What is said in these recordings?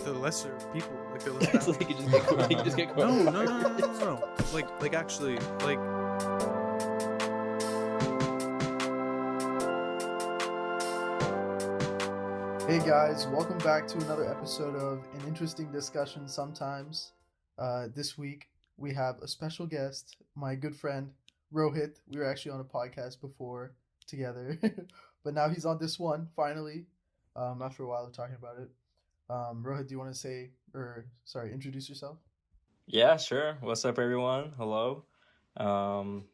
the lesser people, like the less So talented. you just get No, no, coronavirus. no, no, no, no. Like actually, like. Hey guys, welcome back to another episode of An Interesting Discussion Sometimes. This week we have a special guest, my good friend Rohit. We were actually on a podcast before together, but now he's on this one finally. After a while of talking about it. Rohit, do you want to introduce yourself? Yeah, sure. What's up, everyone? Hello.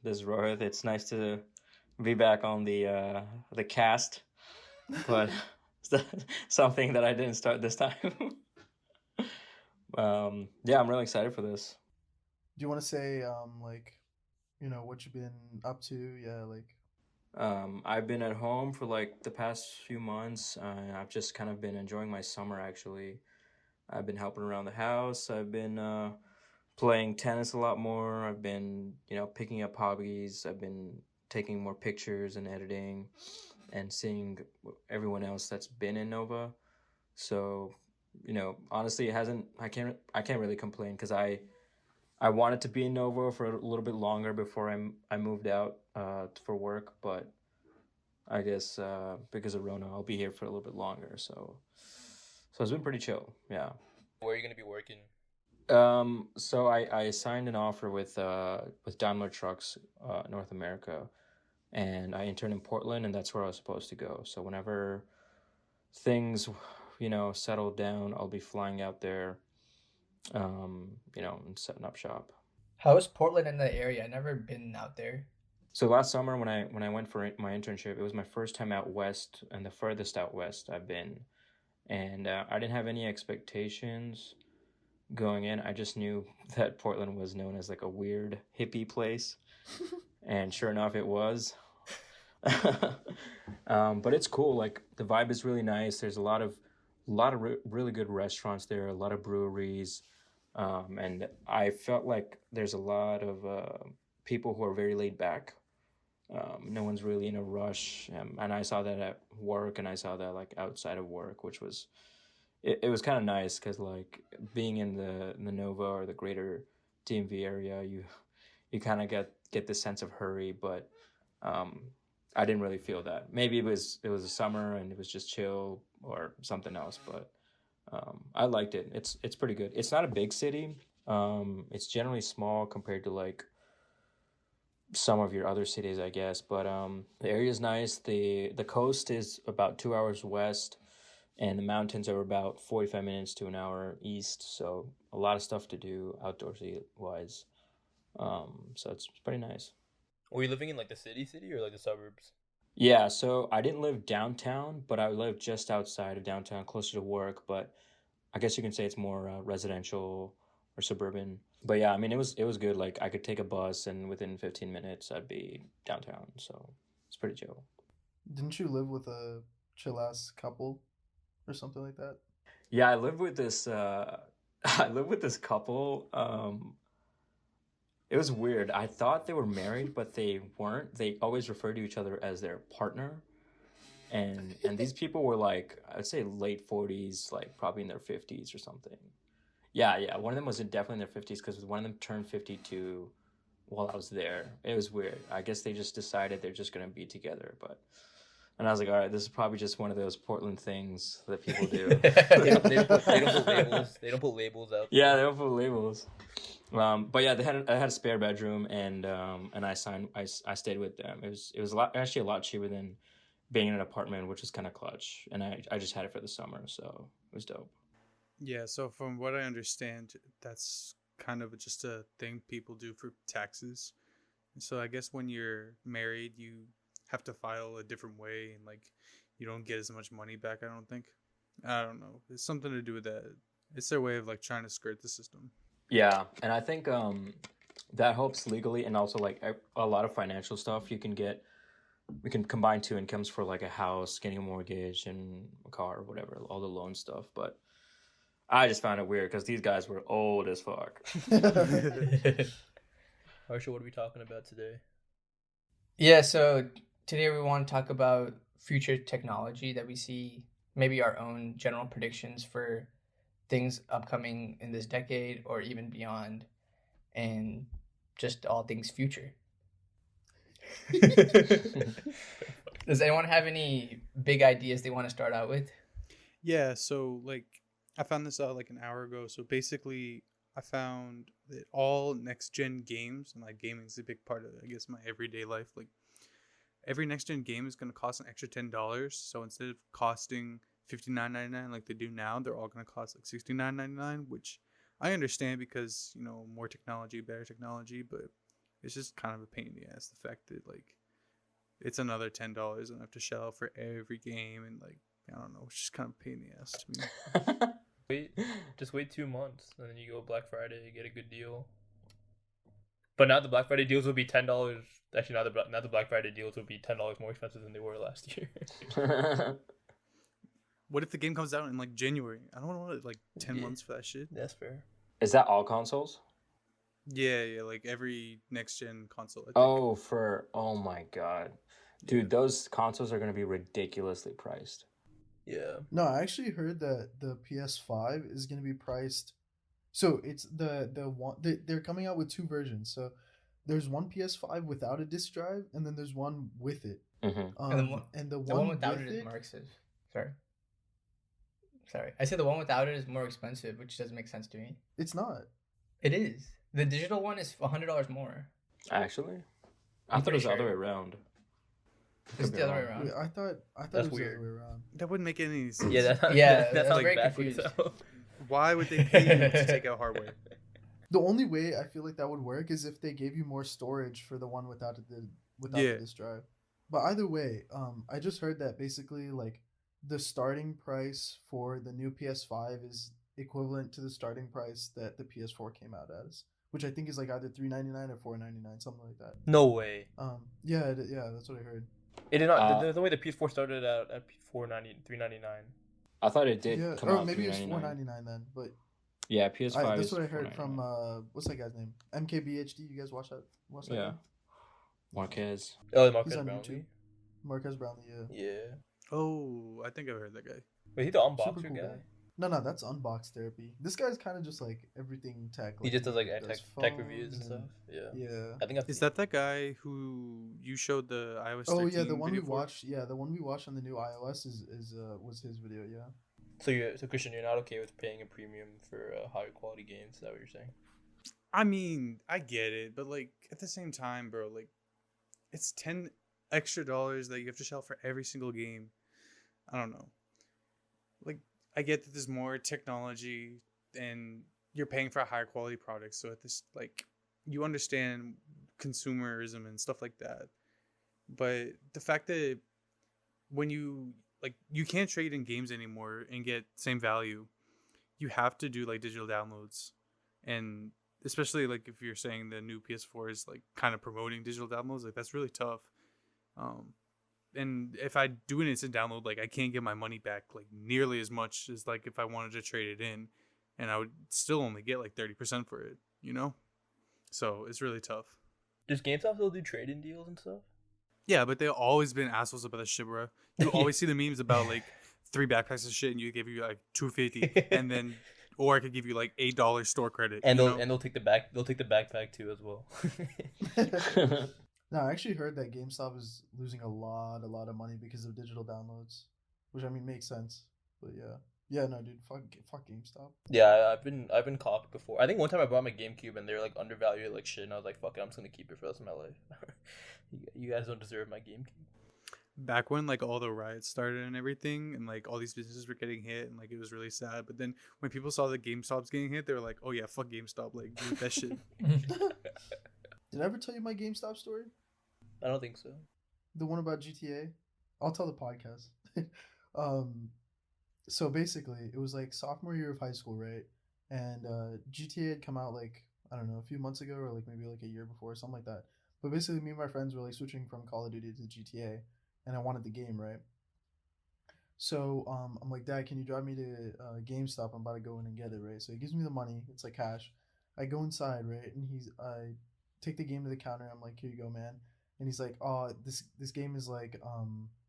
This is Rohit. It's nice to be back on the cast, but something that I didn't start this time. Yeah, I'm really excited for this. Do you want to say what you've been up to? Yeah, I've been at home for like the past few months. I've just kind of been enjoying my summer, actually. I've been helping around the house. I've been playing tennis a lot more. I've been, picking up hobbies. I've been taking more pictures and editing and seeing everyone else that's been in Nova. So, honestly, I can't really complain because I wanted to be in Nova for a little bit longer before I moved out for work, but I guess because of Rona, I'll be here for a little bit longer. So it's been pretty chill. Yeah. Where are you gonna be working? So I signed an offer with Daimler Trucks, North America, and I interned in Portland, and that's where I was supposed to go. So whenever things, settle down, I'll be flying out there, and setting up shop. How is Portland in the area? I've never been out there. So last summer when I went for my internship, it was my first time out west and the furthest out west I've been, and I didn't have any expectations going in. I just knew that Portland was known as like a weird hippie place, and sure enough, it was. But it's cool. Like the vibe is really nice. There's a lot of really good restaurants there, a lot of breweries, and I felt like there's a lot of people who are very laid back. No one's really in a rush, and I saw that at work, and I saw that like outside of work, which was it was kind of nice because like being in the Nova or the greater DMV area, you kind of get this sense of hurry, but I didn't really feel that. Maybe it was a summer and it was just chill or something else, but I liked it. It's pretty good. It's not a big city. It's generally small compared to like some of your other cities, I guess, but the area is nice. The coast is about 2 hours west, and the mountains are about 45 minutes to an hour east, so a lot of stuff to do outdoorsy wise. So it's pretty nice. Were you living in like the city or like the suburbs? Yeah, so I didn't live downtown, but I lived just outside of downtown, closer to work, but I guess you can say it's more residential or suburban. But yeah, I mean, it was good. Like I could take a bus and within 15 minutes I'd be downtown, so it's pretty chill. didn't you live with a chill ass couple or something like that? Yeah, I live with this I live with this couple. It was weird. I thought they were married, but they weren't. They always refer to each other as their partner. And these people were like, I'd say late 40s, like probably in their 50s or something. Yeah. One of them was definitely in their 50s because one of them turned 52 while I was there. It was weird. I guess they just decided they're just going to be together. And I was like, all right, this is probably just one of those Portland things that people do. They don't put labels. They don't put labels out. Yeah, they don't put labels. But yeah, I had a spare bedroom, and I stayed with them. It was actually a lot cheaper than being in an apartment, which is kind of clutch. And I just had it for the summer, so it was dope. Yeah, so from what I understand, that's kind of just a thing people do for taxes. So I guess when you're married, you have to file a different way, and like you don't get as much money back. I don't think. I don't know. It's something to do with that. It's their way of like trying to skirt the system. Yeah, and I think that helps legally, and also like a lot of financial stuff you can get. We can combine two incomes for like a house, getting a mortgage, and a car, or whatever, all the loan stuff. But I just found it weird because these guys were old as fuck. Harsha, what are we talking about today? Yeah, so today we want to talk about future technology that we see, maybe our own general predictions for things upcoming in this decade or even beyond, and just all things future. Does anyone have any big ideas they want to start out with? Yeah, so like I found this out like an hour ago. So basically, I found that all next gen games, and like gaming is a big part of, I guess, my everyday life. Like every next gen game is gonna cost an extra $10. So instead of costing $59.99 like they do now, they're all gonna cost like $69.99, which I understand because more technology, better technology, but it's just kind of a pain in the ass. The fact that like it's another $10 and I have to shell out for every game, and like I don't know, it's just kind of a pain in the ass to me. Just wait 2 months, and then you go Black Friday, you get a good deal. But now the Black Friday deals will be $10. Actually, now the Black Friday deals will be $10 more expensive than they were last year. What if the game comes out in like January? I don't want to wait like 10 Yeah. months for that shit. That's fair. Is that all consoles? Yeah, like every next gen console. I think. Oh my god. Dude, those consoles are going to be ridiculously priced. Yeah. No, I actually heard that the PS5 is going to be priced. So it's the one they're coming out with two versions. So there's one PS5 without a disc drive, and then there's one with it. Mm-hmm. And the The one one without with it is more expensive. Sorry. I said the one without it is more expensive, which doesn't make sense to me. it's not. It is. The digital one is $100 more. Actually, I I'm thought it was the pretty other sure. way around. It's Could be the other way wrong. around. Wait, I thought That's it was weird. the other way around. That wouldn't make any sense. Yeah, Yeah, that I'm sounds very like backwards. confused. Why would they pay you to take out hardware? The only way I feel like that would work is if they gave you more storage for the one without Yeah. the disc drive. But either way, I just heard that basically like the starting price for the new PS5 is equivalent to the starting price that the PS4 came out as, which I think is like either $399 or $499, something like that. No way. Yeah, that's what I heard. It did not. There's no way the PS4 started out at $399. I thought it did Yeah, come or out maybe it's $399. $499 then. But Yeah, PS5 that's is what I heard from $499. what's that guy's name? MKBHD. You guys watch that? Yeah. guy? Marquez. Oh, He's Marcus on Brownlee. YouTube. Marquez Brownlee. Yeah. Yeah. Oh, I think I've heard that guy. Wait, he the unboxer Super cool guy? guy. No, that's Unbox Therapy. This guy's kind of just like everything tech. He just does like tech reviews and phones stuff. Yeah. Yeah. I think I've Is that guy who you showed the iOS 13 Oh yeah, the one we video for? watched. Yeah, the one we watched on the new iOS was his video. Yeah. So Christian, you're not okay with paying a premium for higher quality games? Is that what you're saying? I mean, I get it, but like at the same time, bro, like it's $10 extra that you have to shell for every single game. I don't know. Like I get that there's more technology and you're paying for a higher quality product, so at this like you understand consumerism and stuff like that. But the fact that when you can't trade in games anymore and get same value, you have to do like digital downloads, and especially like if you're saying the new PS4 is like kind of promoting digital downloads, like that's really tough. And if I do an instant download, like I can't get my money back like nearly as much as like if I wanted to trade it in, and I would still only get like 30% for it, So it's really tough. Does GameStop still do trade-in deals and stuff? Yeah, but they've always been assholes about that shit, bro. You always see the memes about like 3 backpacks of shit and you give you like $250, and then or I could give you like $8 store credit. And they'll take the backpack too as well. No, I actually heard that GameStop is losing a lot of money because of digital downloads, which I mean makes sense. But yeah, no, dude, fuck GameStop. Yeah, I've been copped before. I think one time I bought my GameCube and they were like undervalued like shit, and I was like, fuck it, I'm just gonna keep it for the rest of my life. You guys don't deserve my GameCube. Back when like all the riots started and everything, and like all these businesses were getting hit, and like it was really sad. But then when people saw the GameStop's getting hit, they were like, oh yeah, fuck GameStop, like dude, that shit. Did I ever tell you my GameStop story? I don't think so. The one about GTA? I'll tell the podcast. So basically, it was like sophomore year of high school, right? And GTA had come out like, I don't know, a few months ago or like maybe like a year before, something like that. But basically, me and my friends were like switching from Call of Duty to GTA, and I wanted the game, right? So I'm like, Dad, can you drive me to GameStop? I'm about to go in and get it, right? So he gives me the money. It's like cash. I go inside, right? And I take the game to the counter. I'm like, here you go, man. And he's like, oh, this game is like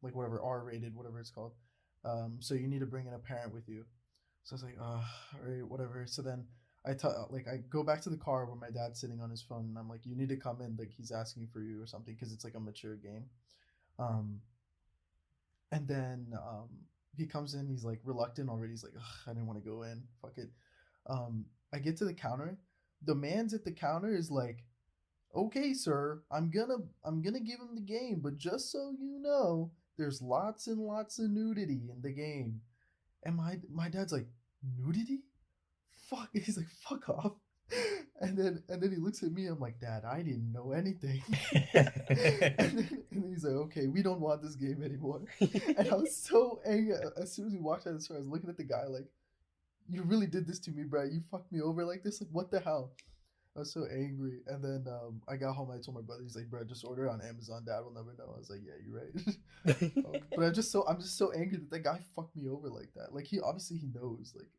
whatever, R-rated, whatever it's called. So you need to bring in a parent with you. So I was like, all right, whatever. So then I go back to the car where my dad's sitting on his phone, and I'm like, you need to come in, like he's asking for you or something, because it's like a mature game. Um, and then he comes in, he's like reluctant already. He's like, I didn't want to go in. Fuck it. I get to the counter. The man's at the counter is like, okay, sir, I'm gonna give him the game, but just so you know, there's lots and lots of nudity in the game. And my dad's like, nudity? Fuck. He's like, fuck off. And then he looks at me. I'm like, Dad, I didn't know anything. and then he's like, okay, we don't want this game anymore. And I was so angry. As soon as we walked out of the store, I was looking at the guy like, you really did this to me, bro. You fucked me over like this. Like, what the hell? I was so angry. And then I got home. I told my brother, he's like, bro, just order it on Amazon. Dad will never know. I was like, yeah, you're right. But I'm just so angry that guy fucked me over like that. Like, he knows. Like,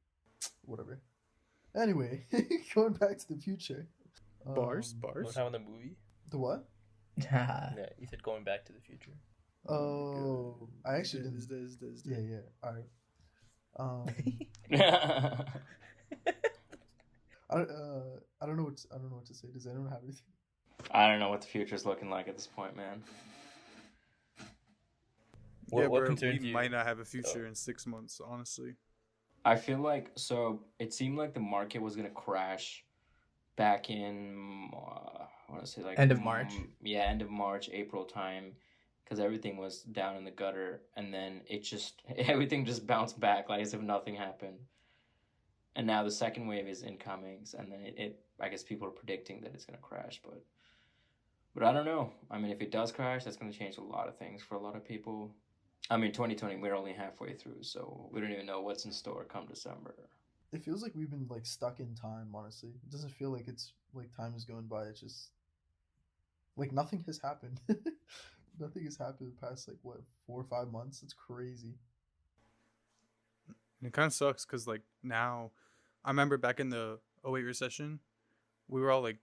whatever. Anyway, going back to the future. Bars. What time in the movie? The what? Yeah, you said going back to the future. Oh, I actually didn't. Yeah. All right. I don't know what to say. Does anyone have anything? I don't know what the future's looking like at this point, man. What concerns we you? might not have a future in 6 months, honestly. I feel like, so it seemed like the market was going to crash back in, I want to say like... End of March? Yeah, end of March, April time, because everything was down in the gutter, and then everything just bounced back like as if nothing happened. And now the second wave is incoming, and then I guess people are predicting that it's going to crash, but I don't know. I mean, if it does crash, that's going to change a lot of things for a lot of people. I mean, 2020, we're only halfway through, so we don't even know what's in store come December. It feels like we've been like stuck in time, honestly. It doesn't feel like it's like time is going by. It's just like nothing has happened. Nothing has happened the past like 4 or 5 months. It's crazy. And it kind of sucks because like now, I remember back in the 08 recession, we were all like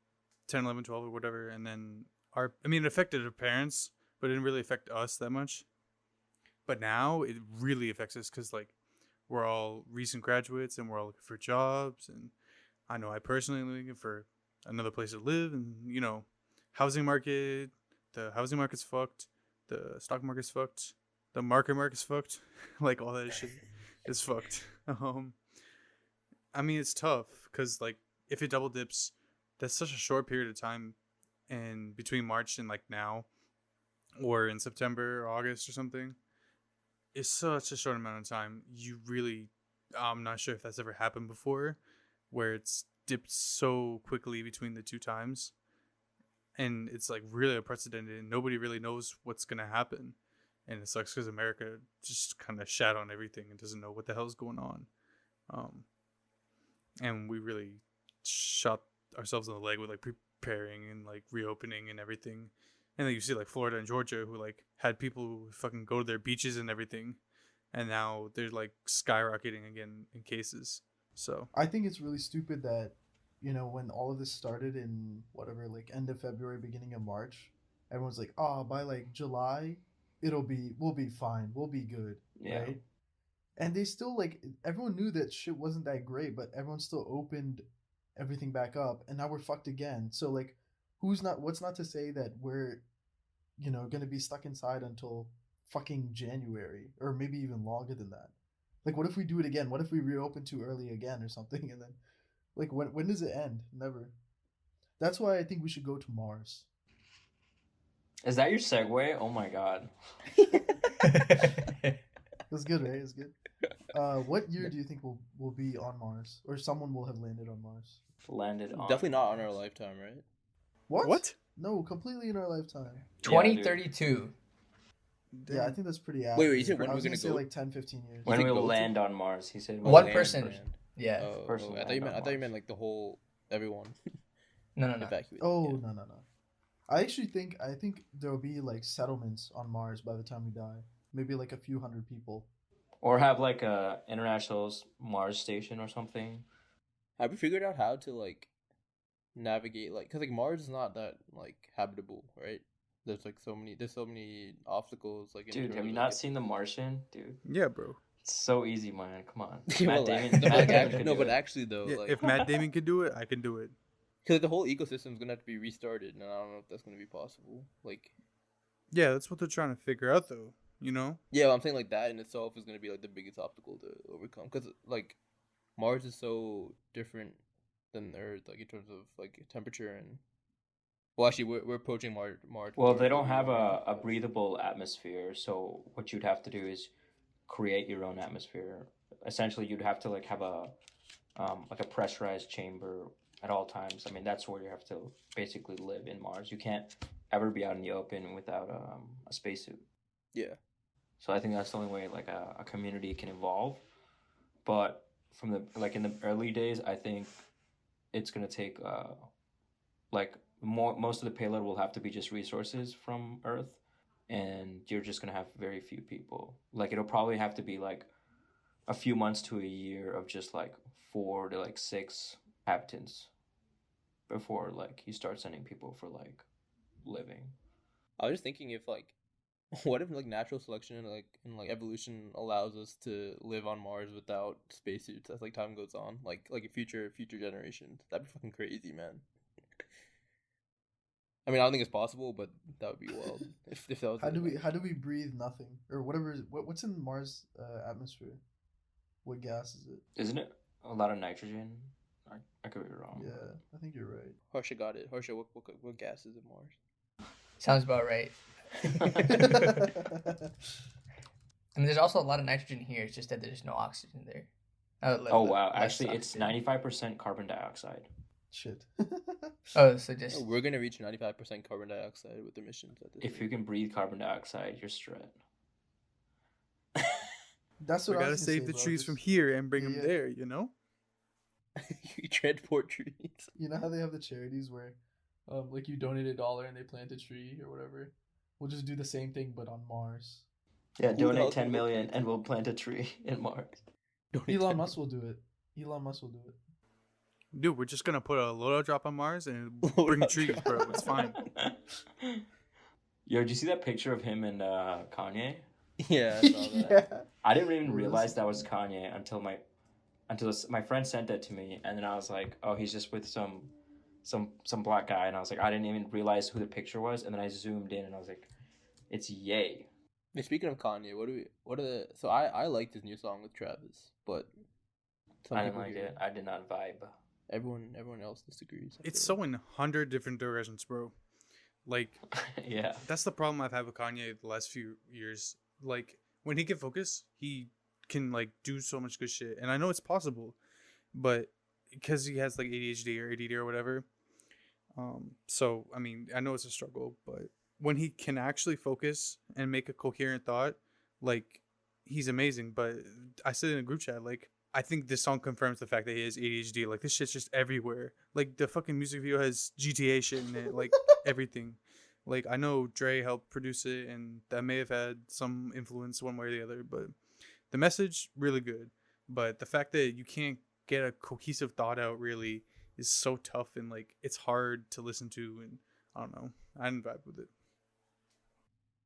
10, 11, 12 or whatever, and then it affected our parents, but it didn't really affect us that much. But now it really affects us because like we're all recent graduates and we're all looking for jobs, and I know I personally am looking for another place to live, and the housing market's fucked, the stock market's fucked, the market's fucked, like all that shit is fucked. I mean, it's tough because like if it double dips, that's such a short period of time, and between March and like now, or in September or August or something. It's such a short amount of time. I'm not sure if that's ever happened before, where it's dipped so quickly between the two times. And it's like really unprecedented, and nobody really knows what's going to happen. And it sucks because America just kind of shat on everything and doesn't know what the hell's going on. And we really shot ourselves in the leg with like preparing and like reopening and everything. And then you see like Florida and Georgia who like had people who fucking go to their beaches and everything, and now they're like skyrocketing again in cases. So I think it's really stupid that when all of this started in whatever, like end of February, beginning of March, everyone's like, by like July we'll be fine, we'll be good. Yeah. Right? And they still like, everyone knew that shit wasn't that great, but everyone still opened everything back up, and now we're fucked again. So like, what's not to say that we're gonna be stuck inside until fucking January, or maybe even longer than that. Like, what if we do it again? What if we reopen too early again or something? And then like, when does it end? Never. That's why I think we should go to Mars. Is that your segue? Oh my god. It's good, right? It's good. What year do you think we'll be on Mars, or someone will have landed on Mars? Landed on Definitely not on our lifetime, right? What? No, completely in our lifetime. 2032. Yeah, I think that's pretty Wait, you said accurate. when I we're was gonna say go? like 10, 15 years. When think we will go to- land on Mars, he said. One land person. first. Yeah. Oh, I thought you meant like the whole everyone. No. Evacuate. Oh, no. I think there'll be like settlements on Mars by the time we die. Maybe like a few hundred people. Or have like a international Mars station or something. Have you figured out how to like navigate, like, because like Mars is not that like habitable, right? There's so many obstacles, like in Dude, terms have you of, not like, seen The Martian, dude? yeah, bro. It's so easy, man. Come on. Well, Matt Damon. no, Matt but Damon could no, do but it. actually though, Yeah, like if Matt Damon could do it, I can do it. because the whole ecosystem is gonna have to be restarted, and I don't know if that's gonna be possible. Like, Yeah, that's what they're trying to figure out, though. You know? yeah, I'm saying like that in itself is gonna be like the biggest obstacle to overcome because like Mars is so different than Earth, like in terms of like temperature and. Well, actually, we're approaching Mars. Well, they don't have a breathable atmosphere, so what you'd have to do is create your own atmosphere. Essentially, you'd have to like have a pressurized chamber at all times. I mean, that's where you have to basically live in Mars. You can't ever be out in the open without a spacesuit. Yeah. So I think that's the only way like a community can evolve. But from the like in the early days, I think it's gonna take like most of the payload will have to be just resources from Earth, and you're just gonna have very few people. Like it'll probably have to be like a few months to a year of just like 4 to like 6 inhabitants before like you start sending people for like living. I was just thinking if like, what if like natural selection and like evolution allows us to live on Mars without spacesuits as like time goes on, like future generations. That'd be fucking crazy, man. I mean, I don't think it's possible, but that would be wild if that was. How do we breathe nothing or whatever? What's in Mars atmosphere? What gas is it? Isn't it a lot of nitrogen? I could be wrong. Yeah, I think you're right. Harsha got it. Harsha, what gas is in Mars? Sounds about right. I mean, there's also a lot of nitrogen here. It's just that there's no oxygen there. Oh wow! Less Actually, it's oxygen. 95% carbon dioxide. Shit. Oh, so just Oh, we're gonna reach 95% carbon dioxide with emissions at this. If you can breathe carbon dioxide, you're straight. That's We what I gotta was gonna save say, the bro. trees from Just- here and bring Yeah, them yeah. there. You know? you transport trees. You know how they have the charities where, like you donate $1 and they plant a tree or whatever. We'll just do the same thing but on Mars. Yeah, Who the hell donate can 10 go million plant and we'll plant a tree in Mars. Elon Musk will do it. Elon Musk will do it. Dude, we're just gonna put a load drop on Mars and Load bring up trees, drop. bro. It's fine. Yo, did you see that picture of him and Kanye? Yeah, I saw that. Yeah. I didn't even It was- realize that was Kanye until my friend sent that to me, and then I was like, oh, he's just with some black guy, and I was like, I didn't even realize who the picture was, and then I zoomed in, and I was like, it's Ye. Hey, speaking of Kanye, what are the? So I liked his new song with Travis, but some I didn't people like here- it. I did not vibe. Everyone else disagrees. I It's feel so in 100 different directions, bro. Like, Yeah. that's the problem I've had with Kanye the last few years. Like, when he can focus, he can like do so much good shit, and I know it's possible, but because he has like ADHD or ADD or whatever. So I mean, I know it's a struggle, but when he can actually focus and make a coherent thought, like, he's amazing. But I said in a group chat, like, I think this song confirms the fact that he has ADHD. Like, this shit's just everywhere. Like, the fucking music video has GTA shit in it, like everything. Like, I know Dre helped produce it, and that may have had some influence one way or the other, but the message, really good. But the fact that you can't get a cohesive thought out really is so tough, and like, it's hard to listen to, and I don't know. I didn't vibe with it.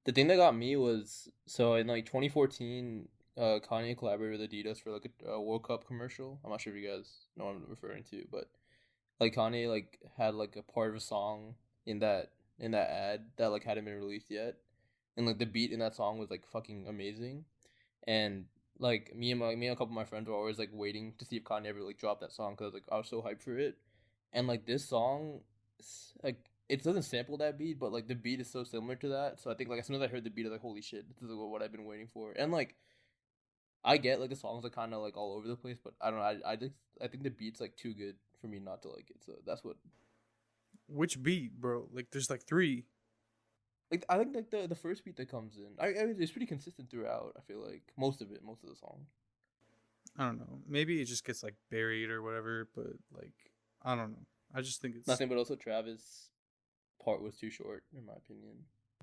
the thing that got me was so in like 2014, Kanye collaborated with Adidas for like a World Cup commercial. I'm not sure if you guys know what I'm referring to, but like Kanye like had like a part of a song in that ad that like hadn't been released yet, and like the beat in that song was like fucking amazing, and like me and a couple of my friends were always like waiting to see if Kanye ever like dropped that song because like I was so hyped for it, and like this song, like it doesn't sample that beat, but like the beat is so similar to that, so I think like as soon as I heard the beat, I was like, holy shit, this is like, what I've been waiting for, and like I get like the songs are kind of like all over the place, but I don't know, I think the beat's like too good for me not to like it, so that's what. Which beat, bro? Like, there's like 3. Like I think like the first beat that comes in, I mean, it's pretty consistent throughout. I feel like most of the song. I don't know. Maybe it just gets like buried or whatever, but like, I don't know. I just think it's Nothing, but also Travis' part was too short in my opinion.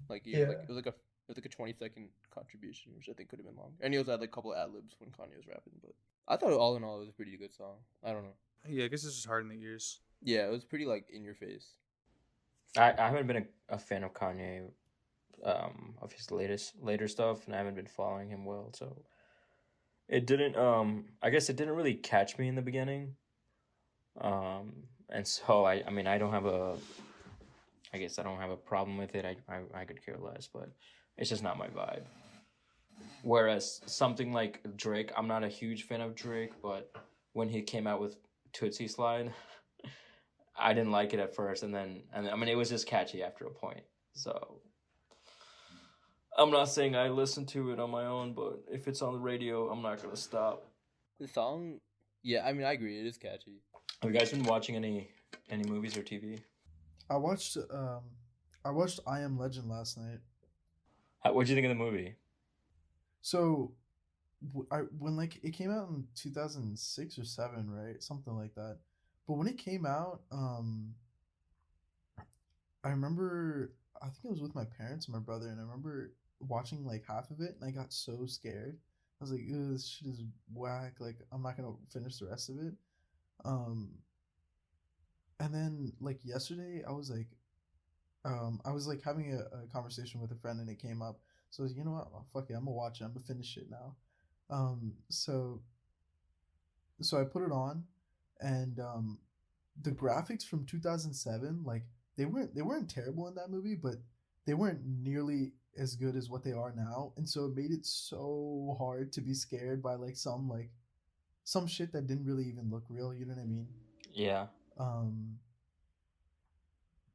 Like Yeah. like it was like a 20-second contribution, which I think could have been longer. And he also had like a couple of ad libs when Kanye was rapping, but I thought all in all it was a pretty good song. I don't know. Yeah, I guess it's just hard in the ears. Yeah, it was pretty like in your face. I haven't been a fan of Kanye, of his later stuff, and I haven't been following him well. So It didn't. I guess it didn't really catch me in the beginning. And so I mean, I don't have a. I guess I don't have a problem with it. I could care less, but it's just not my vibe. Whereas something like Drake, I'm not a huge fan of Drake, but when he came out with Tootsie Slide, I didn't like it at first, and I mean, it was just catchy after a point. So I'm not saying I listen to it on my own, but if it's on the radio, I'm not gonna stop. The song, yeah, I mean, I agree. It is catchy. Have you guys been watching any movies or TV? I watched I Am Legend last night. What'd you think of the movie? So, when like it came out in 2006 or 7, right? Something like that. But when it came out, I remember I think I was with my parents and my brother, and I remember watching like half of it, and I got so scared. I was like, "Ew, this shit is whack. Like, I'm not gonna finish the rest of it." Um, and then like yesterday, I was like having a conversation with a friend, and it came up. So I was, you know what? Oh, fuck it, I'm gonna watch it. I'm gonna finish it now. So I put it on, and the graphics from 2007, like they weren't terrible in that movie, but they weren't nearly as good as what they are now, and so it made it so hard to be scared by like some shit that didn't really even look real. You know what I mean? Yeah.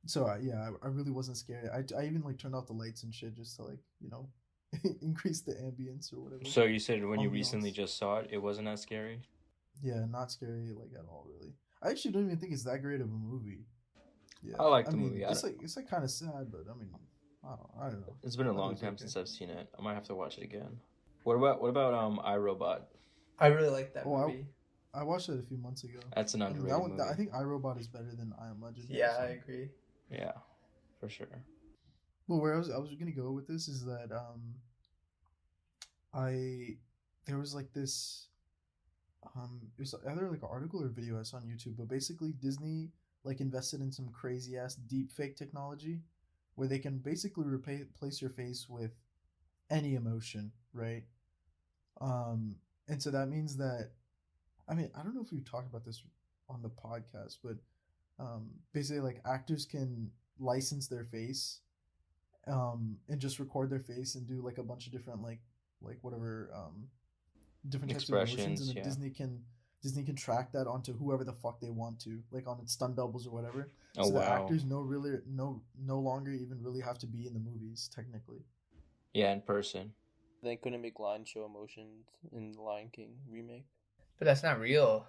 So I really wasn't scared. I even like turned off the lights and shit just to like, you know, increase the ambience or whatever. So you said when you Ambiance. recently just saw it, it wasn't as scary? Yeah, not scary like at all, really. I actually don't even think it's that great of a movie. Yeah, I like the mean, movie. It's like kind of sad, but I mean, I don't know. It's been a I long think time it's okay. since I've seen it. I might have to watch it again. What about iRobot? I really like that Oh, movie. I watched it a few months ago. That's an I mean, underrated that one, movie. I think iRobot is better than I Am Legend. Yeah, I personally. agree. Yeah, for sure. Well, where I was gonna go with this is that there was like this it was either like an article or video I saw on YouTube, but basically Disney like invested in some crazy ass deep fake technology where they can basically replace your face with any emotion, right? And so that means that, I mean, I don't know if we talked about this on the podcast, but basically like actors can license their face and just record their face and do like a bunch of different like whatever different types of emotions, Expressions, and then yeah. Disney can track that onto whoever the fuck they want to, like on its stunt doubles or whatever. Oh, So the wow. actors no longer even really have to be in the movies technically. Yeah, in person. They couldn't make lions show emotions in the Lion King remake. But that's not real.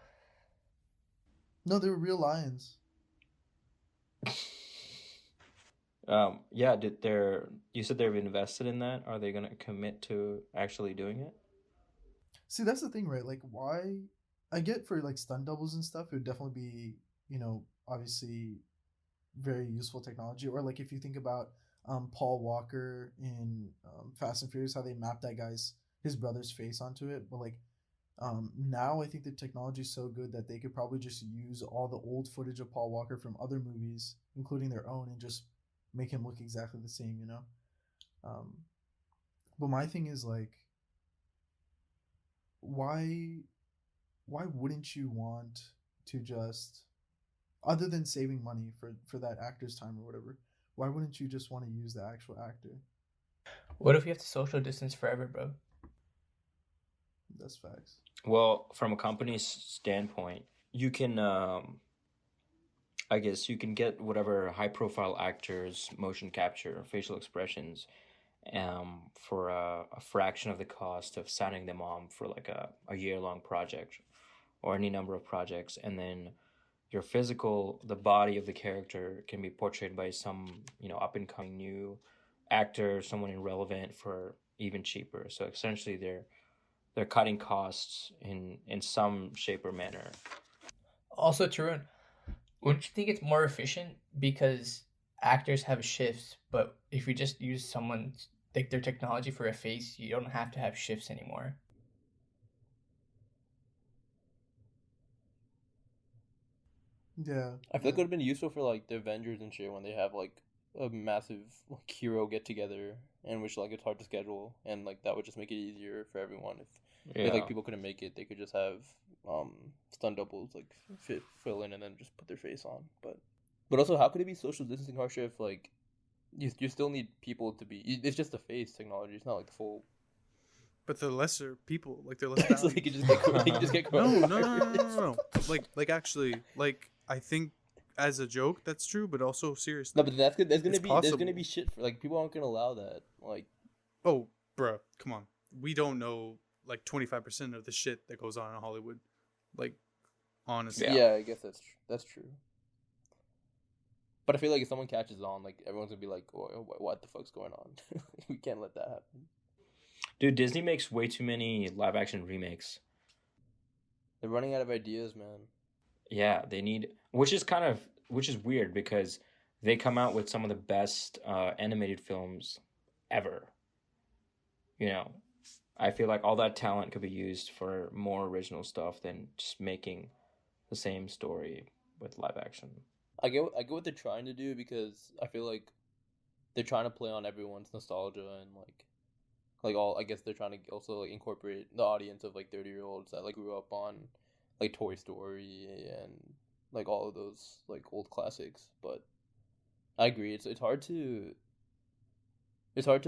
No, they were real lions. Yeah, you said they've invested in that? Are they gonna commit to actually doing it? See, that's the thing, right? Like, why? I get for like stunt doubles and stuff, it would definitely be, you know, obviously very useful technology. Or like if you think about Paul Walker in Fast and Furious, how they mapped his brother's face onto it. But like now I think the technology is so good that they could probably just use all the old footage of Paul Walker from other movies, including their own, and just make him look exactly the same, you know? But my thing is like, why wouldn't you want to just, other than saving money for that actor's time or whatever, why wouldn't you just want to use the actual actor? What if we have to social distance forever, bro? That's facts. Well, from a company's standpoint, you can, I guess you can get whatever high-profile actors, motion capture, facial expressions, for a fraction of the cost of signing them on for like a year-long project or any number of projects, and then the body of the character can be portrayed by some, you know, up-and-coming new actor, someone irrelevant for even cheaper. So essentially, they're cutting costs in some shape or manner. Also, Tarun, wouldn't you think it's more efficient because actors have shifts, but if you just use someone's like their technology for a face, you don't have to have shifts anymore. Yeah. I feel like it would have been useful for like the Avengers and shit when they have like a massive like hero get together, and which like it's hard to schedule, and like that would just make it easier for everyone if If like people couldn't make it, they could just have stunt doubles like fill in and then just put their face on. But also, how could it be social distancing harsher if like you still need people to be? It's just the face technology. It's not like the full. But they're lesser people, like they're less So valued. they could just get No, coronavirus. no. Like actually, like I think as a joke that's true, but also seriously. No, but that's good. There's It's gonna possible. be shit for like people aren't gonna allow that. Like Oh, bruh, come on. We don't know like 25% of the shit that goes on in Hollywood. Like, honestly. yeah, I guess that's true. But I feel like if someone catches on, like everyone's gonna be like, oh, what the fuck's going on? We can't let that happen. Dude, Disney makes way too many live action remakes. They're running out of ideas, man. Yeah, they need, which is weird because they come out with some of the best animated films ever. You know, I feel like all that talent could be used for more original stuff than just making the same story with live action. I get what they're trying to do because I feel like they're trying to play on everyone's nostalgia and like all. I guess they're trying to also like incorporate the audience of like 30-year-olds that like grew up on like Toy Story and like all of those like old classics. But I agree, it's hard to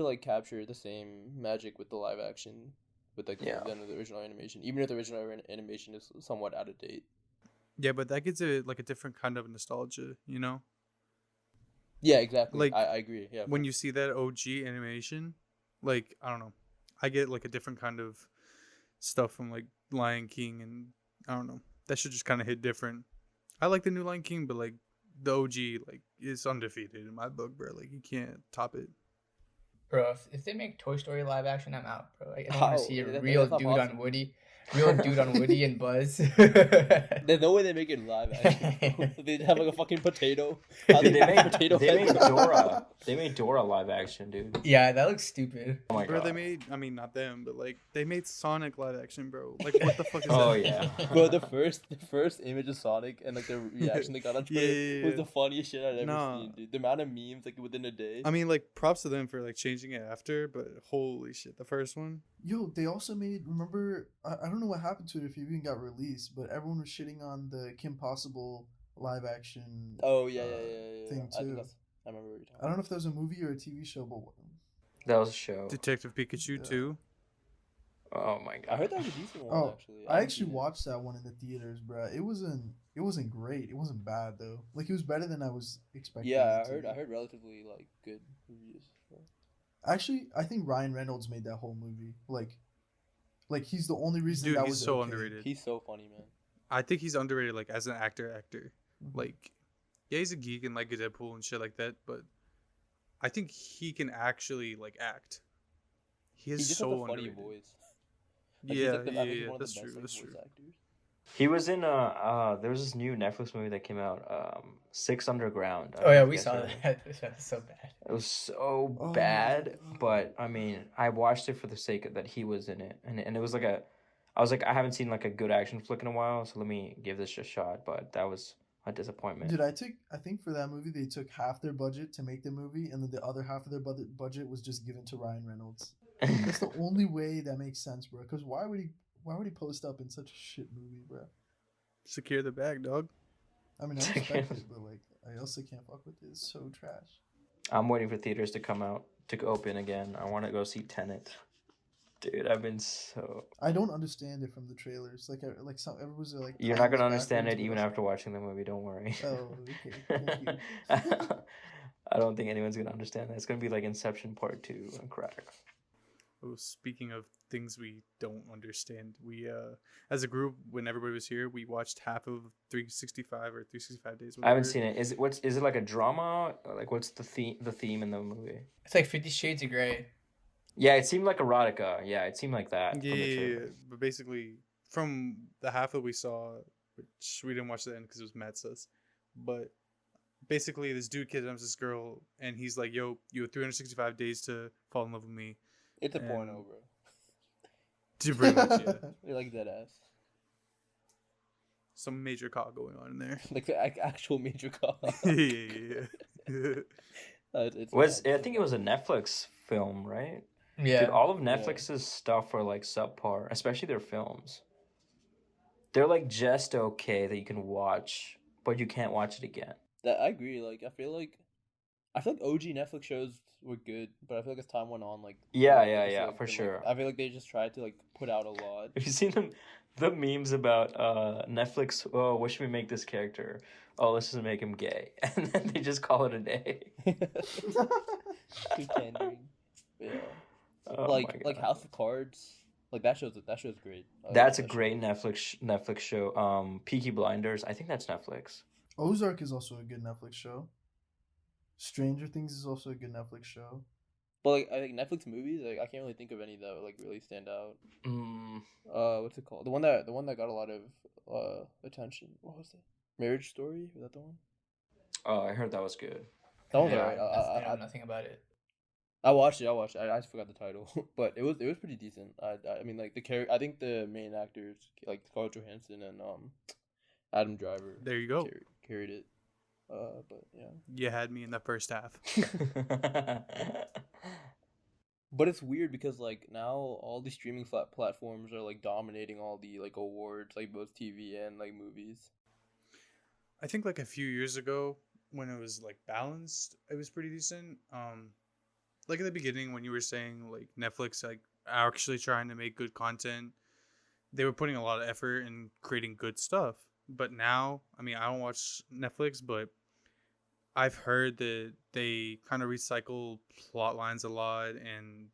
like capture the same magic with the live action with like the original animation, even if the original animation is somewhat out of date. Yeah, but that gives it like a different kind of nostalgia, you know? Yeah, exactly. Like, I agree. Yeah. When you see that OG animation, like, I don't know. I get like a different kind of stuff from like Lion King, and I don't know. That should just kind of hit different. I like the new Lion King, but like the OG, like, is undefeated in my book, bro. Like, you can't top it. Bro, if they make Toy Story live action, I'm out, bro. I don't want How? to see a That's real not dude possible. on Woody. Real dude on Woody and Buzz. There's no way they make it live action. They have like a fucking potato. How Dude, they make potato they made head? Dora. They made Dora live action, dude. Yeah, that looks stupid. Oh my Bro, god. they made, I mean, not them, but like, they made Sonic live action, bro. Like, what the fuck is Oh that? yeah. Bro, the first image of Sonic and like the reaction they got on Twitter Yeah. was the funniest shit I'd ever Nah. seen, dude. The amount of memes like within a day. I mean, like, props to them for like changing it after, but holy shit, the first one. Yo, they also made, remember, I don't know what happened to it if it even got released, but everyone was shitting on the Kim Possible live action. Oh yeah. Thing I think too. I remember what you're talking I don't know if that was a movie or a TV show, but That was a show. Detective Pikachu Yeah. 2. Oh my god. I heard that was a decent one Oh, actually. I haven't actually seen it. watched that one in the theaters, bro. It wasn't great. It wasn't bad though. Like, it was better than I was expecting. Yeah, it to be. I heard relatively like good reviews. Actually, I think Ryan Reynolds made that whole movie. Like he's the only reason Dude, that he's was so okay. underrated. He's so funny, man. I think he's underrated, like, as an actor. Mhm. Like, yeah, he's a geek and like a Deadpool and shit like that, but I think he can actually like act. He He is just so has a funny underrated. voice. Like, he's, Yeah, like, I think he's yeah, one of the that's best, true. like, That's voice true. actors. He was in there was this new Netflix movie that came out, Six Underground. I Oh don't yeah, know if we you guys saw heard of it. that. That was so bad. It was so Oh, bad, yeah. but I mean, I watched it for the sake of that he was in it, and it was like I was like, I haven't seen like a good action flick in a while, so let me give this a shot. But that was a disappointment. Dude, I think for that movie they took half their budget to make the movie, and then the other half of their budget was just given to Ryan Reynolds. That's the only way that makes sense, bro. Because why would he post up in such a shit movie, bro? Secure the bag, dog. I mean, I respect it, but like, I also can't fuck with it. It's so trash. I'm waiting for theaters to come out to open again. I want to go see Tenet. Dude, I've been so. I don't understand it from the trailers. Like some everyone's like. You're not gonna times understand it backwards, even but after watching the movie. Don't worry. Oh, okay. Thank you. I don't think anyone's gonna understand that. It's gonna be like Inception Part 2 and crack. Oh, speaking of things we don't understand, we as a group, when everybody was here, we watched half of 365 or 365 Days. I haven't seen it. Is it like a drama? Like what's the theme in the movie? It's like 50 Shades of Grey. Yeah, it seemed like erotica. Yeah, it seemed like that. from the Yeah, trailer. but basically, from the half that we saw, which we didn't watch the end because it was mad sus, but basically, this dude kidnaps this girl, and he's like, "Yo, you have 365 days to fall in love with me." It's a And- porno, bro. To pretty much, yeah. You're like dead ass. Some major cock going on in there. Like the actual major call. yeah. It's Was mad. I think it was a Netflix film, right? Yeah. Dude, all of Netflix's stuff are like subpar, especially their films. They're like just okay that you can watch, but you can't watch it again. That I agree. Like I feel like OG Netflix shows were good, but I feel like as time went on, like Yeah, the yeah, legacy, yeah, like, for been, sure. I feel like they just tried to like put out a lot. Have you seen the memes about Netflix? Oh, what should we make this character? Oh, let's just make him gay, and then they just call it a day. Pretending. Yeah. Oh like my God. House of Cards. Like that show's great. I That's a love that great show. Netflix show. Peaky Blinders. I think that's Netflix. Ozark is also a good Netflix show. Stranger Things is also a good Netflix show. But like I think Netflix movies, like I can't really think of any that like really stand out. Mm, What's it called? The one that got a lot of attention. What was it? Marriage Story? Was that the one? oh, I heard that was good. That one's Yeah. alright. I know nothing about it. I watched it. I just forgot the title, but it was pretty decent. I mean like I think the main actors like Scarlett Johansson and Adam Driver. There you go. Carried it. But yeah. You had me in the first half. But it's weird because like now all these streaming platforms are like dominating all the like awards, like both TV and like movies. I think like a few years ago when it was like balanced, it was pretty decent. Like at the beginning when you were saying like Netflix like actually trying to make good content, they were putting a lot of effort in creating good stuff. But now, I mean, I don't watch Netflix, but I've heard that they kind of recycle plot lines a lot, and